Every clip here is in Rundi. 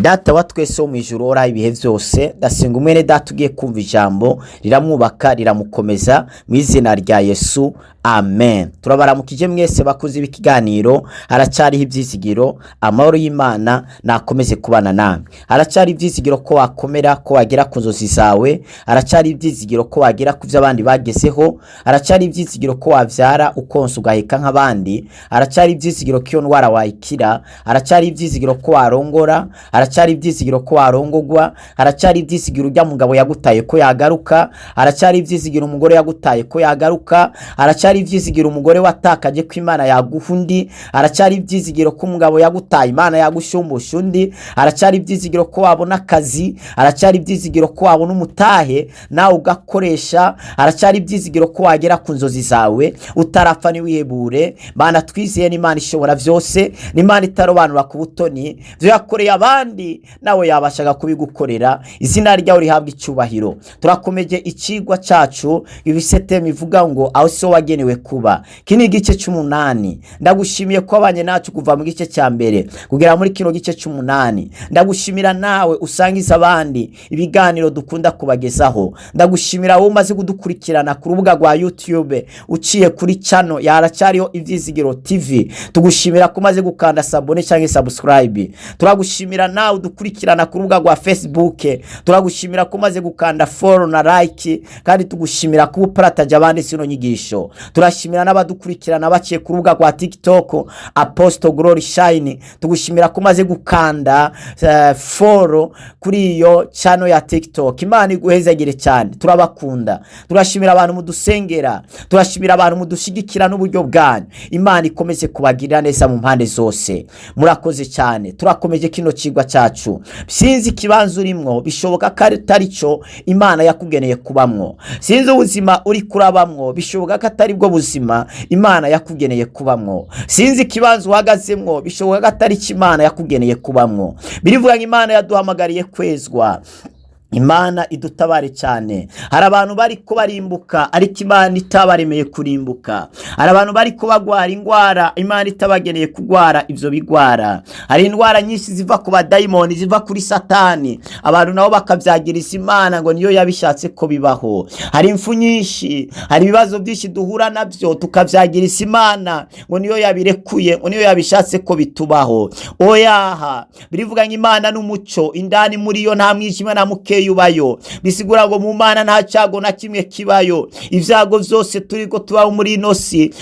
Data wa twese wo mwijuru ora ibihe vyose, ndasenga umwene data ugiye kumva ijambo riramwubaka riramukomeza mu izina rya Yesu, amen. Turabaramukije mwese bakuzi b'ikiganiro, haracyariho ivyizigiro, amahoro y'Imana nakomeze kubana namwe. Haracyari ivyizigiro ko wakomera, ko wagera ku nzozi zawe, haracyari ivyizigiro ko wagera ku vy'abandi bagezeho, haracyari ivyizigiro ko wavyara ukonsa ugaheka nk'abandi, haracyari ivyizigiro ko iyo ndwara wayikira, haracyari ivyizigiro ko warongora, haracyari ivyizigiro ko warongogwa, haracyari ivyizigiro urya mugabo yagutaye ko yagaruka, haracyari ivyizigiro umugore yagutaye ko yagaruka, haracyari ivyizigiro umugore watakaje ko Imana yaguha undi, haracyari ivyizigiro ko umugabo yagutaye Imana yagushumbusha undi, haracyari ivyizigiro ko wabona akazi, haracyari ivyizigiro ko wabona umutahe nawe ugakoresha, haracyari ivyizigiro ko wagera ku nzozi zawe utarapfa ni wihebure. Bana twizeye n'Imana ishobora vyose, n'Imana itarobanura ku butoni, vyo yakoreye abandi nawe yabashaga kubigukorera. Izina ryawe rihabwa icyubahiro. Turakomeje icigwa cacu ibisete mivuga ngo aho so wagenewe kuba. Kini igice c'8 ndagushimiye ko abanye nacu kuva mu gice cya mbere kugera muri kino gice c'8. Ndagushimira nawe usangiza abandi ibiganiro dukunda kubagezaho. Ndagushimira wowe umaze kudukurikirana ku rubuga rwa YouTube uciye kuri channel ya Haracyariho Ivyizigiro TV. Tugushimira ko umaze gukanda sabone cyangwa subscribe. Turagushimira nawe udukurikirana ku rubuga rwa Facebook. Turagushimira ko umaze gukanda follow na like, kandi tugushimira ko uparataje abandi sino nyigisho. Turashimira n'abadukurikirana baciye ku rubuga rwa TikTok Apostle Glory Shine. Tugushimira ko umaze gukanda follow kuri iyo channel ya TikTok. Imana iguhezagire cyane, turabakunda. Turashimira abantu mudusengera, turashimira abantu mudushigikira n'uburyo bwanyu. Imana ikomeze kubagirira neza mu mpande zose. Murakoze cyane. Turakomeje kino cigwa cacu. Sinzi kibanzo urimwo, bishoboka ko atari cyo Imana yakugeneye kubamwo. Sinzi ubuzima uri kurabamwo, bishoboka ko atari bwo buzima Imana yakugeneye kubamwo. Sinzi kibanzo uhagazemwo, bishoboka ko atari cyo Imana yakugeneye kubamwo. Birivuga ngo Imana yaduhamagariye kwezwa. Imana idutabare cyane. Hari abantu bari ko barimbuka ariko Imana itabaremeye kurimbuka. Hari abantu bari ko bagwara ingwara Imana itabageneye kugwara ivyo bigwara. Hari indwara nyinshi ziva ku badayimoni, ziva kuri Satani, abantu nabo bakavyagiriza Imana ngo niyo yabishatse ko bibaho. Hari imfu nyinshi, hari ibibazo byinshi duhura navyo tukavyagiriza Imana ngo niyo yabirekuye, ngo niyo yabishatse ko bitubaho. Oyaha, birivuga ngo Imana n'umuco, indani muri yo nta mwijima na muke yubayo. Bisigura ngo mu Mana nta cyago na kimwe kibayo. Ivyago vyose turiko tubaho muri inosi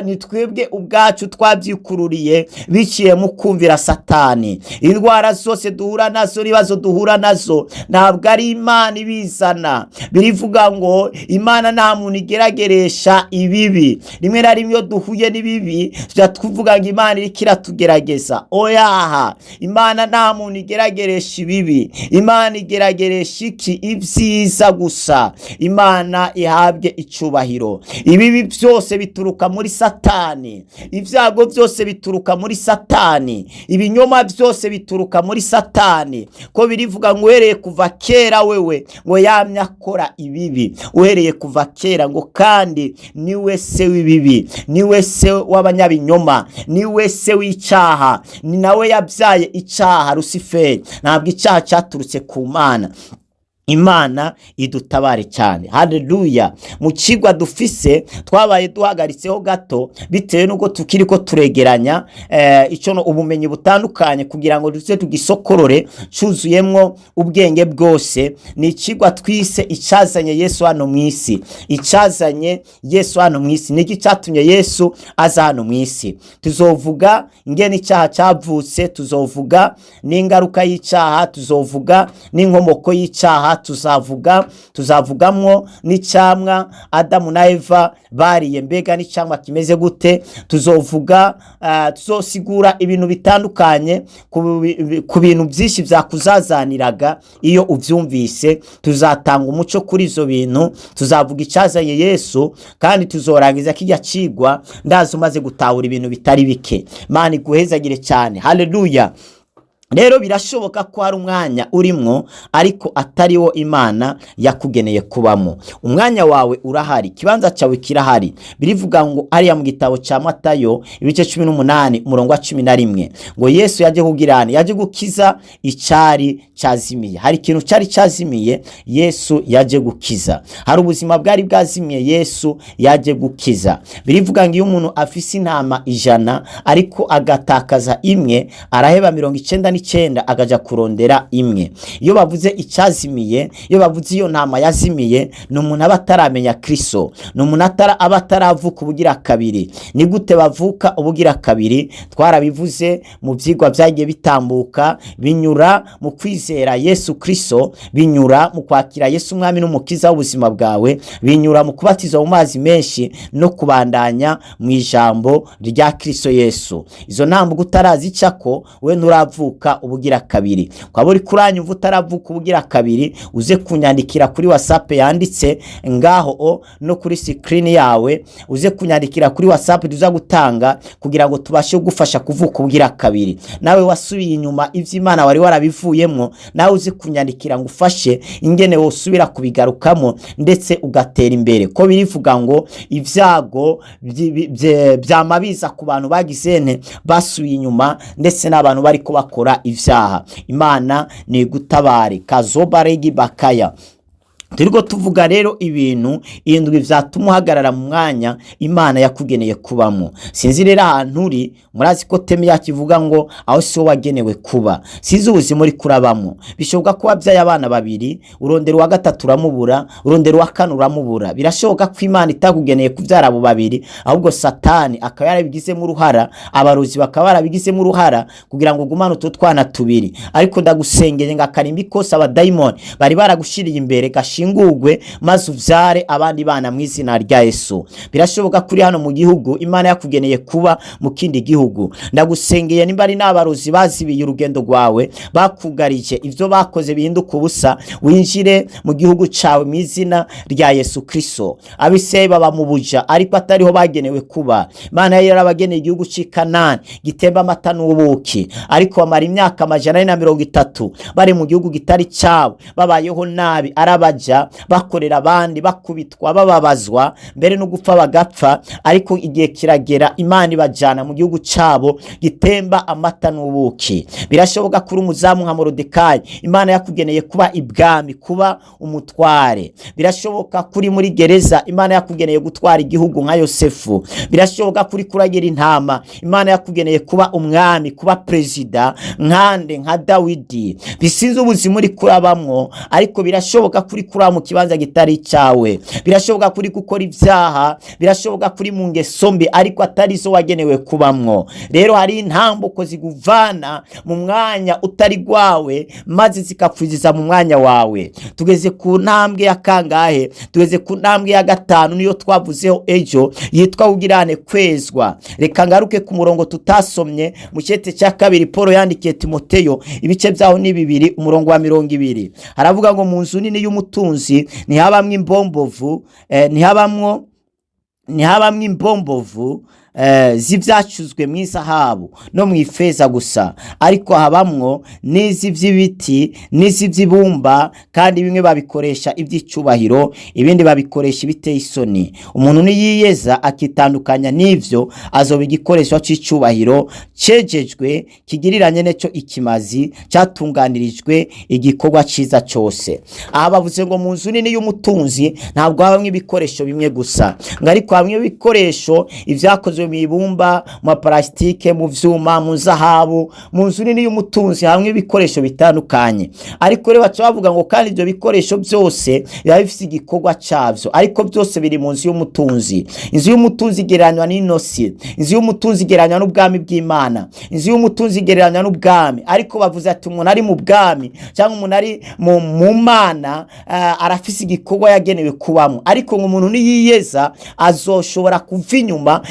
ni twebwe ubwacu twabyikururiye biciye mu kumvira Satani. Indwara zose duhura nazo, ribazo duhura nazo, ntabwo ari Imana ibizana. Birivuga ngo Imana nta muntu igerageresha ibibi. Rimwe na rimwe duhuye n'ibibi tuvuga ngo Imana irikira tugerageza. Oyaha, Imana nta muntu igerageresha ibibi. Imana igerageresha iki? Ibyiza gusa. Imana ihabwe icubahiro. Ibibi byose bituruka muri Satani, ivyago byose bituruka muri Satani, ibinyoma byose bituruka muri Satani. Ko birivuga ngo uhereye kuva kera wewe ngo yamye akora ibibi. Uhereye kuva kera ngo kandi niwe se w'ibibi, niwe se w'abanyabinyoma, niwe se w'icyaha, ni nawe yabyaye icyaha Luciferi. Ntabwo icyaha cyaturutse ku Mana. Imana idutabare cyane. Haleluya. Mu kigwa dufise twabaye duhagaritseho gato bitewe nuko tukiri ko turegeranya ico ubumenyi butandukanye kugira ngo duce tugisokorore cuzuyemwo ubwenge bwose. Ni ikigwa twise icazanye Yesu hano mwisi. Icazanye Yesu hano mwisi niki cyatumye Yesu aza hano mwisi. Tuzovuga ingene icyaha cyavutse, tuzovuga n'ingaruka y'icyaha, tuzovuga n'inkomoko y'icyaha, tuzavugamwo n'icyamwa Adamu na Eva bariye, mbega n'icyamwa kimeze gute. Tuzovuga tuzosigura ibintu bitandukanye ku bintu byinshi byakuzazaniraga iyo ubyumvise. Tuzatanga umuco kuri izo bintu, tuzavuga icazanye Yesu, kandi tuzorangiza kijya cigwa ndazi umaze gutahura ibintu bitari bike. Imana iguhezagire cyane. Haleluya. rero birashoboka ko hari umwanya urimwo ariko atari wo Imana yakugeneye kubamo. Umwanya wawe urahari, kibanza cyawe kirahari. Birivuga ngo ariya mu gitabo ca Matayo ibice 18 umurongo wa 11 ngo Yesu yaje kugirana, yaje gukiza icari cazimiye. Hari ikintu cari cazimiye Yesu yaje gukiza. Hari ubuzima bwari bwazimiye Yesu yaje gukiza. Birivuga ngo iyo umuntu afise intama 100 ariko agatakaza imwe, araheba 99 agaja kurondera imwe. Iyo bavuze icazimiye, iyo bavuze iyo ntama yazimiye, ni umuntu aba ataramenya Kristo, ni umuntu aba ataravuka ubugira kabiri. Ni gute bavuka ubugira kabiri? Twarabivuze mu vyigwa vyagiye bitambuka, binyura mu kwizera Yesu Kristo, binyura mu kwakira Yesu umwami n'umukiza w'ubuzima bwawe, binyura mu kubatizwa mu mazi menshi no kubandanya mu ijambo rya Kristo Yesu. Izo ntambuko utarazicako, we nturavuka ubugira kabiri. Kwa buri kuranyumva utaravuka ubugira kabiri, uze kunyandikira kuri WhatsApp yanditse ngaho no kuri screen yawe, uze kunyandikira kuri WhatsApp tuza gutanga kugira ngo tubashe gufasha kuvuka ubugira kabiri. Nawe wasubiye inyuma ivy'Imana wari warabivuyemwo, nawe uze kunyandikira ngo ufashe ingene wosubira kubigarukamo ndetse ugatera imbere. Ko birivuga ngo ivyago byamabiza ku bantu bagizene basubiye inyuma ndetse n'abantu bari ko bakora ivyaha. Imana ni gutabare. Kazobaregi bakaya. Turiko tuvuga rero ibintu indwi vyatuma uhagarara mu mwanya Imana yakugeneye kubamo. Sinzi rero ahantu uri, murazi ko teme yakivuga ngo aho si wo wagenewe kuba. Sinzi ubuzima uri kurabamo. Bishoboka ko wabyaye abana babiri, urondera wa gatatu uramubura, urondera wa kane uramubura. Birashoboka ko Imana itakugeneye kuvyara abo babiri, ahubwo Satani akaba yarabigizemo uruhara, abarozi bakaba barabigizemo uruhara kugira ngo gumane utwo twana tubiri. Ariko ndagusengeye ngakarimbi kose abadayimoni bari baragushiriye imbere ngugwe maze uvyare abandi bana mu izina rya Yesu. Birashoboka kuri hano mu gihugu Imana yakugeneye kuba mu kindi gihugu. Ndagusengeye nimba ari n'abarozi bazibiye urugendo rwawe, bakugarije ivyo bakoze bihinduka ubusa, winjire mu gihugu cawe mu izina rya Yesu Kristo. Abiseye baba mu buja ariko atariho bagenewe kuba. Imana yari yarabageneye igihugu c'i Kanani gitemba amata n'ubuki, ariko bamara imyaka 130 bari mu gihugu gitari cyabo, babayeho nabi, arabaja bakorera abandi, bakubitwa, bababazwa, mbere no gupfa bagapfa. Ariko igihe kiragera Imana ibajana mu gihugu cabo gitemba amata n'ubuki. Birashoboka kuri umuzamu nka Morodekayi, Imana yakugeneye kuba ibwami, kuba umutware. Birashoboka kuri muri gereza, Imana yakugeneye gutwara igihugu nka Yosefu. Birashoboka kuri kuragira intama, Imana yakugeneye kuba umwami, kuba prezida nkande nka Dawidi. Bisinze ubuzima uri kurabamwo, ariko birashoboka kuri mu kibanza gitari cyawe. Birashoboka kuri gukora ivyaha, birashoboka kuri mu ngeso mbi ariko atari zo wagenewe kubamwo. Rero hari intambuko ziguvana mu mwanya utari gwawe maze zikapfuziza mu mwanya wawe. Tugeze ku ntambwe ya kangahe? Tugeze ku ntambwe ya 5 niyo twavuzeho ejo, yitwa ugirane kwezwa. Reka ngaruke ku murongo tutasomye mu cyete cya 2 Paulo yandikiye Timoteyo ibice byaho ni 2 umurongo wa 20. Haravuga ngo mu nzu nini y'umutunzi ntihabamwe imbombovu, ntihabamwo imbombovu zivyacuzwe mu izahabu no mu ifeza gusa, ariko habamwo n'iz'ivy'ibiti n'iz'ivy'ibumba, kandi bimwe babikoresha ivy'icubahiro, ibindi babikoresha ibiteye isoni. Umuntu niyiyeza akitandukanya n'ivyo, azoba igikoresho c'icubahiro cejejwe, kigiriranye neco ikimazi, catunganirijwe igikorwa ciza cose. Aha bavuze ngo mu nzu nini y'umutunzi ntabwo habamwe ibikoresho bimwe gusa, ariko hamwe ibikoresho ivyakozwe mu ibumba, mu plastike, mu vyuma, mu zahabu. Mu nzu nini y'umutunzi hamwe ibikoresho bitandukanye, ariko rero baca bavuga ngo kandi ibyo bikoresho byose biba bifite igikorwa cyavyo, ariko byose biri mu nzu y'umutunzi. Inzu y'umutunzi igereranywa n'inosi, inzu y'umutunzi igereranywa n'ubwami bw'Imana, inzu y'umutunzi igereranywa n'ubwami. Ariko bavuze ati umuntu ari mu bwami cyangwa umuntu ari mu Mana arafise igikorwa yagenewe kubamo, ariko ngo umuntu niyiyeza azoshobora kuva inyuma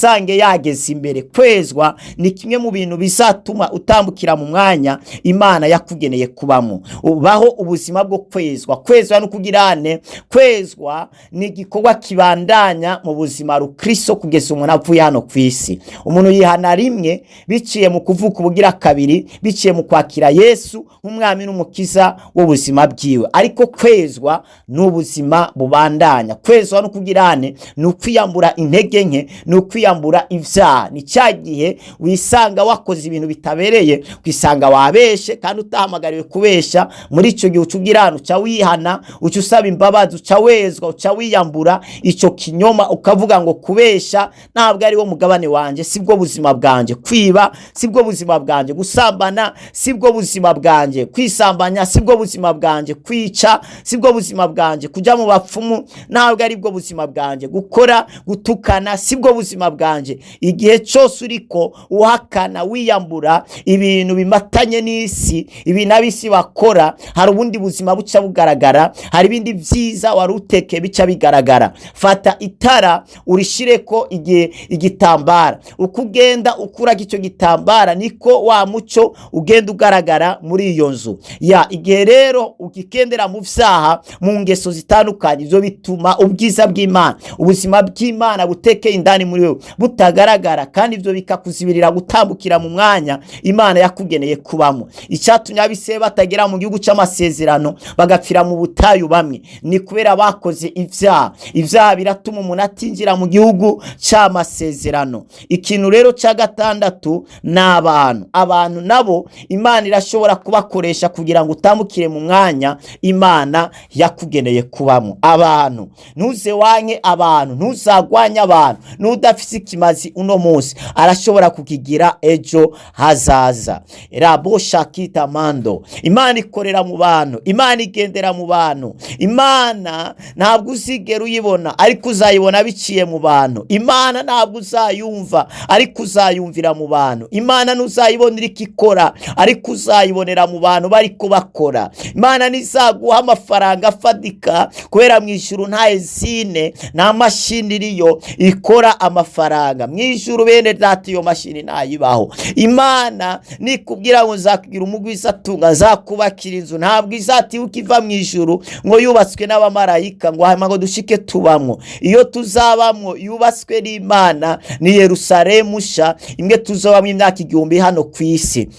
wisange yageze imbere. Kwezwa ni kimwe mu bintu bizatuma utambukira mu mwanya Imana yakugeneye kubamo. Ubaho ubuzima bwo kwezwa. Kwezwa no kugirane, kwezwa ni igikorwa kibandanya mu buzima rukristo kugeza umuntu avuye hano ku isi. Umuntu yihana rimwe biciye mu kuvuka ubugira kabiri, biciye mu kwakira Yesu nk'umwami n'umukiza w'ubuzima bwiwe. Ariko kwezwa ni ubuzima bubandanya. Kwezwa no kugirane ni ukwiyambura intege nke, ni ukwiyambura ivyaha. Ni cya gihe wisanga wakoze ibintu bitabereye, kwisanga wabeshe kandi utahamagariwe kubesha. Muri ico gihe ucugirana, uca wihana, uca usaba imbabazi, uca wezwa, uca wiyambura ico kinyoma, ukavuga ngo kubesha ntabwo ari wo mugabane wanje, sibwo buzima bwanje. Kwiba sibwo buzima bwanje, gusambana sibwo buzima bwanje, kwisambanya sibwo buzima bwanje, kwica sibwo buzima bwanje, kuja mu bapfumu ntabwo ari bwo buzima bwanje, gukora gutukana sibwo buzima bwanje. Igihe cyose uriko uhakana wiyambura ibintu bimatanye n'isi, ibintu abisi bakora, hari ubundi buzima buca bugaragara, hari ibindi vyiza wari uteke bica bigaragara. Fata itara urishireko igitambara, ukugenda ukura icyo gitambara niko wa muco ugenda ugaragara muri iyo nzu. Igihe rero ukikendera mu vyaha, mu ngeso zitandukanye, ivyo bituma ubwiza bw'Imana, ubuzima bw'Imana butekeye indani muri wewe butagaragara, kandi ivyo bikakuzibirira gutambukira mu mwanya Imana yakugeneye kubamo. Icyatumye abise batagera mu gihugu cy'amasezerano bagapfira mu butayu bamwe, ni kubera bakoze ivyaha. Ivyaha biratuma umuntu atinjira mu gihugu cy'amasezerano. Ikintu rero cya gatandatu n'abantu. Abantu nabo Imana irashobora kubakoresha kugira ngo utambukire mu mwanya Imana yakugeneye kubamo. Abantu ntuze wanke abantu, ntuzagwanye abantu. N'udafise ikimazi uno munsi arashobora kukigira ejo hazaza. Rabo shakita mando. Imana ikorera mu bantu, Imana igendera mu bantu. Imana ntabwo uzigera uyibona, ariko uzayibona biciye mu bantu. Imana ntabwo uzayumva, ariko uzayumvira mu bantu. Imana ntuzayibonera ikikora, ariko uzayibonera mu bantu bariko bakora. Imana nizaguha amafaranga afadika, kubera mu ijuru nta ezine, nta mashini iriyo ikora amafaranga. Mu ijuru bene data iyo mashini ntayibaho. Imana nikubwira ngo nzakugira umugwiza atunga, nzakubakira inzu, ntabwo izatibuka iva mu ijuru ngo yubatswe n'abamarayika ngo hama ngo dushike tubamwo. Iyo tuzabamwo yubatswe n'Imana ni Yerusalemu sha, imwe tuzobamwo imyaka 1000 hano ku isi.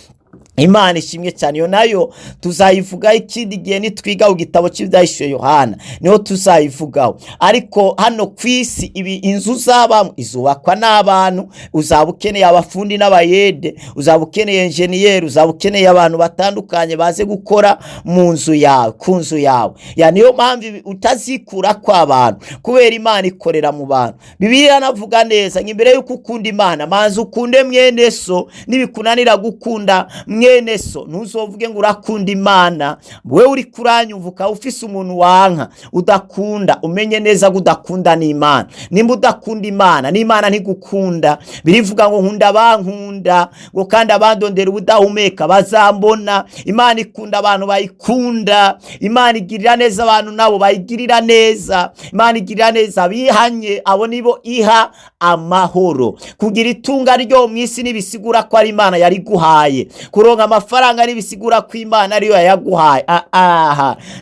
Imana ishimwe cyane. Yo nayo tuzayivuga ikindi gihe nitwiga ku gitabo cy'Ibyahishwe Yohana, niho tuzayivugaho. Ariko hano ku isi ibi inzu zabamwe izubakwa n'abantu. Uzabukeneye abafundi n'abayede, uzabukeneye engineer, uzabukeneye abantu batandukanye baze gukora mu nzu yawe, ku nzu yawe. Niyo mpamvu utazikura kwa abantu, kubera Imana ikorera mu bantu. Bibiliya navuga neza ngo imbere yuko ukunda Imana manzi ukunde mwene so, nibikunanira gukunda mwene so ntuzovuge ngo urakunda Imana. Wewe uri kuranyumvuka ufise umuntu wanka udakunda, umenye neza ko udakunda n'Imana. Nimba udakunda Imana, n'Imana ntigukunda. Birivuga ngo nkunda bankunda, ngo kandi abandondera ubudahumeka bazambona. Imana ikunda abantu bayikunda. Imana igirira neza abantu nabo bayigirira neza. Imana igirira neza bihanye, abo nibo iha amahoro. Kugira itunga ryo mu isi nibisigura ko ari Imana yari guhaye. Kuronka amafaranga nibisigura ko Imana ariyo yaguhaye.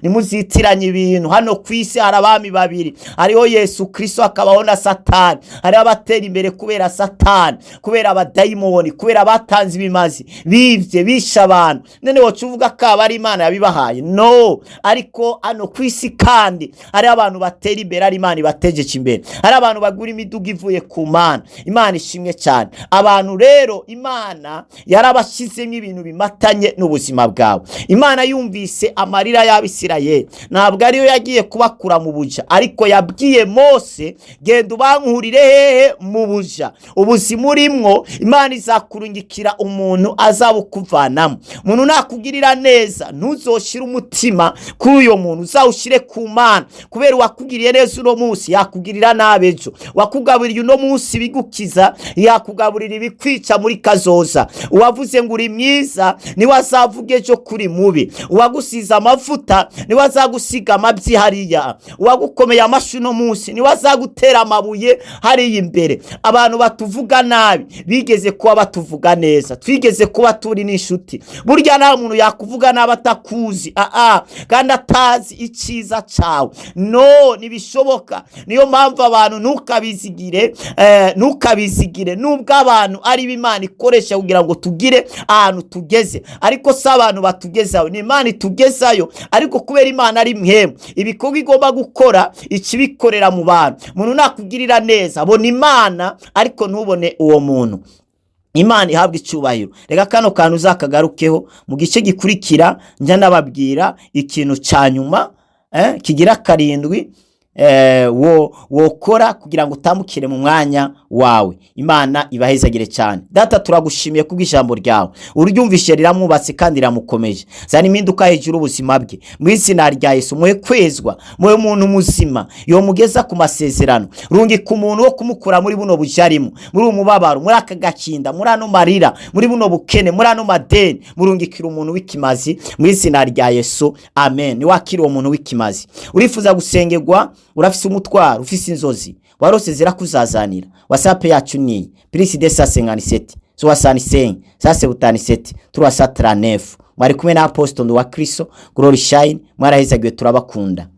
Nimuzitiranye ibintu. Hano ku isi hari abami babiri, hariho Yesu Kristo akabaho na Satani. Hari abatera imbere kubera Satani, kubera abadayimoni, kubera batanze ibimazi, bivye bisha abantu. None wocuvuga ko ari Imana yabibahaye? No. Ariko hano ku isi kandi hari abantu batera imbere, ari Imana ibategeje imbere. Hari abantu bagura imiduga ivuye ku Mana. Imana ishimwe cyane. Abantu rero Imana yarabashizemo ibintu bimatanye n'ubuzima bwawe. Imana yumvise amarira y'Abisirayeli, ntabwo ariyo yagiye kubakura mu buja, ariko yabwiye Mose, genda ubankurire hehe mu buja. Ubuzima urimwo Imana izakurungikira umuntu azabukuvanamo. Umuntu nakugirira neza ntuzoshira umutima kuri uyo muntu, uzawushire ku Mana, kubera wakugiriye neza uno munsi yakugirira nabi ejo. Wakugaburiye uno munsi bigukiza yakugaburira ibikwica muri kazoza. Uwavuze ngo uri mwiza mwiza niwe azavuga ejo kuri mubi. Uwagusize amavuta niwe azagusiga amabyi hariya. Uwagukomeye amashyi no munsi niwe azagutera amabuye hariya imbere. Abantu batuvuga nabi bigeze kuba batuvuga neza. Twigeze kuba turi n'inshuti. Burya nta muntu yakuvuga nabi atakuzi kandi atazi icyiza cyawe. No, nibishoboka. Niyo mpamvu abantu ntukabizigire nubwo abantu ari b'Imana ikoresha kugira ngo tugire ahantu tugeze, ariko si abantu batugezayo, ni Imana itugezayo. Ariko kubera Imana ari mwemu, ibikorwa igomba gukora ikibikorera mu bantu. Umuntu nakugirira neza abona Imana ariko ntubone uwo muntu. Imana ihabwa icyubahiro. Reka kano kantu uzakagarukeho mu gice gikurikira. Njya nababwira ikintu cya nyuma kigira 7 wokora kugira ngo utambukire mu mwanya wawe. Imana ibahezagire cyane. Data, turagushimiye kubw'ijambo ryawe. Uryumvishe riramwubatse kandi riramukomeje. Zana impinduka hejuru ubuzima bwe mu izina rya Yesu. Muhe kwezwa, muhe umuntu muzima yo mugeza ku masezerano. Rungika umuntu wo kumukura muri buno bujarimo, muri umubabaro, muri aka gakinda, muri ano marira, muri buno bukene, muri ano madeni. Murungikira umuntu w'ikimazi mu izina rya Yesu. Amen. Ni wakira uwo muntu w'ikimazi. Urifuza gusengerwa, urafise umutwaro, ufise inzozi warose zirakuzazanira. WhatsApp yacu ni +257 65 77 339. Mwari kumwe na Apostle wa Kristo Glory Shine. Mwarahezagiwe, turabakunda.